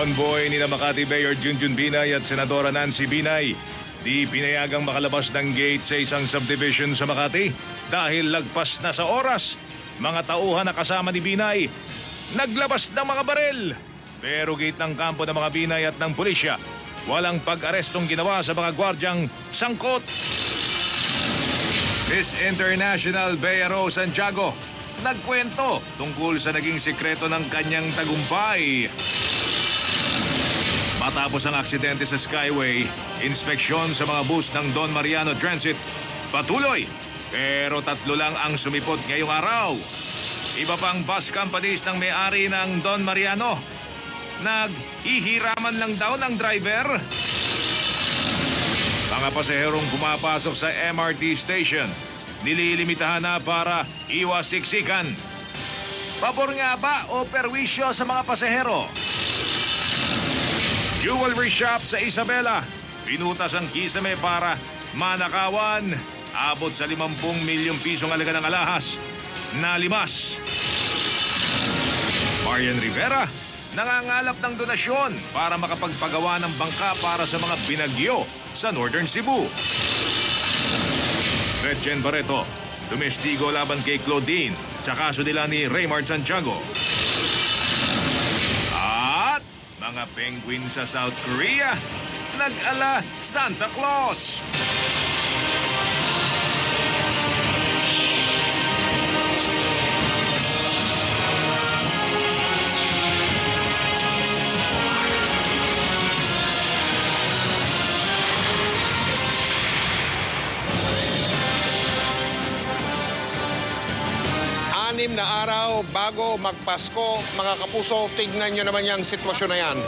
Convoy ni Makati Mayor Junjun Binay at Senadora Nancy Binay di pinayagang makalabas ng gate sa isang subdivision sa Makati dahil lagpas na sa oras. Mga tauhan na kasama ni Binay naglabas ng mga baril. Pero gate ng kampo ng mga Binay at ng pulisya, walang pag-arestong ginawa sa mga gwardyang sangkot. Miss International Bea Rose Santiago nagkwento tungkol sa naging sikreto ng kanyang tagumpay. Matapos ang aksidente sa Skyway, inspeksyon sa mga bus ng Don Mariano Transit patuloy. Pero 3 lang ang sumipot ngayong araw. Iba pang bus companies ng may-ari ng Don Mariano, naghihiraman lang daw ng driver. Mga pasaherong pumapasok sa MRT station, nililimitahan na para iwas siksikan. Pabor nga ba o perwisyo sa mga pasahero? Jewelry shop sa Isabela, pinutas ang kisame para manakawan. Abot sa 50 milyong pisong halaga ng alahas. Nalimas. Marian Rivera, nangangalap ng donasyon para makapagpagawa ng bangka para sa mga binagyo sa Northern Cebu. Gretchen Barreto, tumestigo laban kay Claudine sa kaso nila ni Raymart Santiago. At mga penguin sa South Korea, nag-ala Santa Claus. Anim na araw bago magpasko, mga kapuso, tignan nyo naman yung sitwasyon na yan.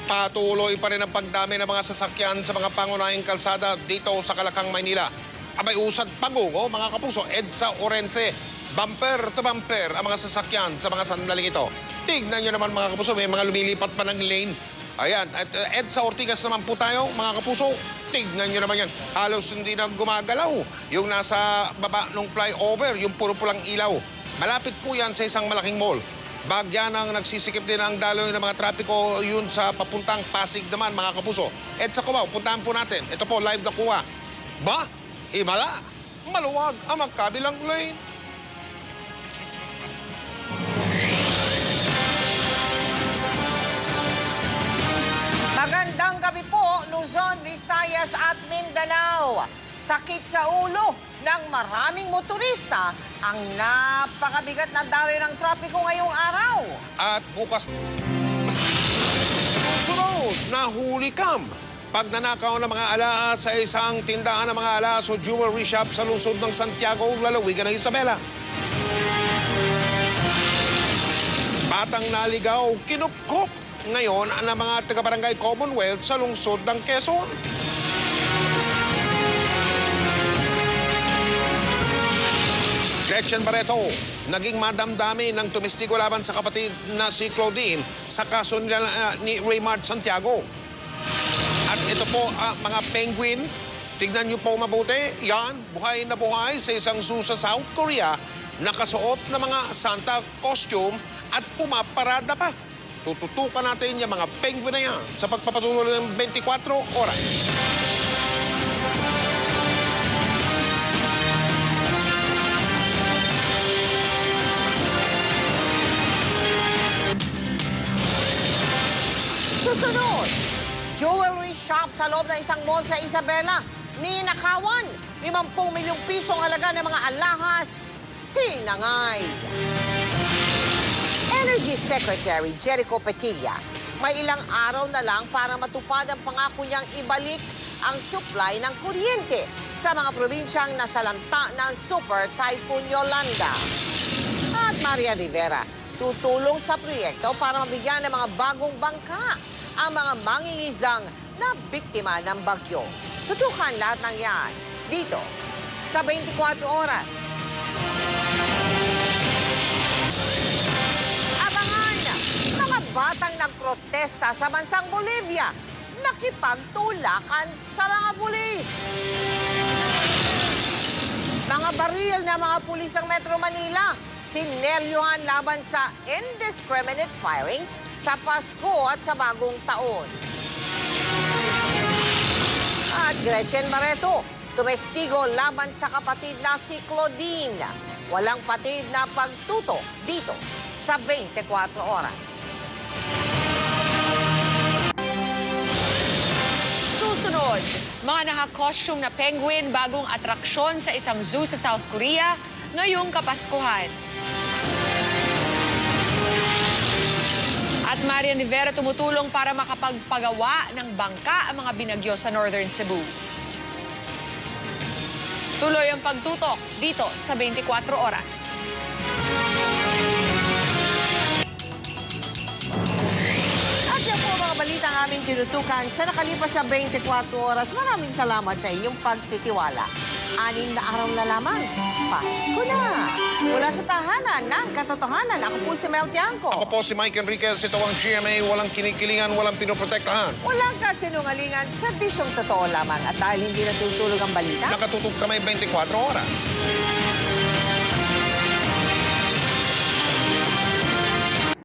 Patuloy pa rin ang pagdami ng mga sasakyan sa mga pangunahing kalsada dito sa Kalakang, Maynila. Abay usad pagungo, mga kapuso, EDSA Orense, bumper to bumper ang mga sasakyan sa mga sandaling ito. Tignan nyo naman, mga kapuso, may mga lumilipat pa ng lane. Ayan, at EDSA Ortigas naman po tayo, mga kapuso. Tignan nyo naman yan. Halos hindi na gumagalaw. Yung nasa baba ng flyover, yung puro pulang ilaw. Malapit po yan sa isang malaking mall. Bagyan ang nagsisikip din ang daloy ng mga trapiko yun sa papuntang Pasig naman, mga kapuso. EDSA Cubao, puntahan po natin. Ito po, live na kuha. Ba? Himala? Maluwag ang magkabilang lane. Magandang gabi po, Luzon, Visayas at Mindanao. Sakit sa ulo ng maraming motorista ang napakabigat na daloy ng trapiko ngayong araw. At bukas... Sunod, nahuli kam. Pag nanakaw ng mga alahas sa isang tindahan ng mga alahas o jewelry shop sa lungsod ng Santiago, lalawigan ng Isabela. Batang naligaw, kinupkop ngayon ang mga taga-barangay Commonwealth sa lungsod ng Quezon. Gretchen Barreto, naging madamdami ng tumestigo laban sa kapatid na si Claudine sa kaso nila ni Raymart Santiago. At ito po mga penguin, tignan niyo po mabuti, yan, buhay na buhay sa isang zoo sa South Korea, nakasuot na mga Santa costume at pumaparada pa. Tututukan natin yung mga penguin na yan sa pagpapatuloy ng 24 oras. Susunod, jewelry shop sa loob ng isang mall sa Isabela. Ninakawan, 50 milyong pisong halaga ng mga alahas. Tinangay. Energy Secretary Jericho Petilla, may ilang araw na lang para matupad ang pangako niyang ibalik ang supply ng kuryente sa mga probinsyang nasalanta ng Super Typhoon Yolanda. At Maria Rivera, tutulong sa proyekto para mabigyan ng mga bagong bangka ang mga mangingisdang na biktima ng bagyo. Tutukan lahat ng yan dito sa 24 oras. Batang nagprotesta sa bansang Bolivia, nakipagtulakan sa mga pulis. Mga baril na mga pulis ng Metro Manila, sinelyuhan laban sa indiscriminate firing sa Pasko at sa Bagong Taon. At Gretchen Barreto, tumestigo laban sa kapatid na si Claudine. Walang patid na pagtuto dito sa 24 oras. Susunod, mga naka-costume na penguin bagong atraksyon sa isang zoo sa South Korea ngayong Kapaskuhan. At Marian Rivera tumutulong para makapagpagawa ng bangka ang mga binagyo sa Northern Cebu. Tuloy ang pagtutok dito sa 24 oras. At yan po mga balita ang aming tinutukan sa nakalipas na 24 oras. Maraming salamat sa inyong pagtitiwala. 6 na araw na lamang, Pasko na! Mula sa tahanan ng katotohanan, ako po si Mel Tiangco. Ako po si Mike Enriquez. Ito ang GMA. Walang kinikilingan, walang pinoprotektahan. Walang kasinungalingan, serbisyong totoo lamang. At dahil hindi natutulog ang balita, Nakatutok kami 24 oras.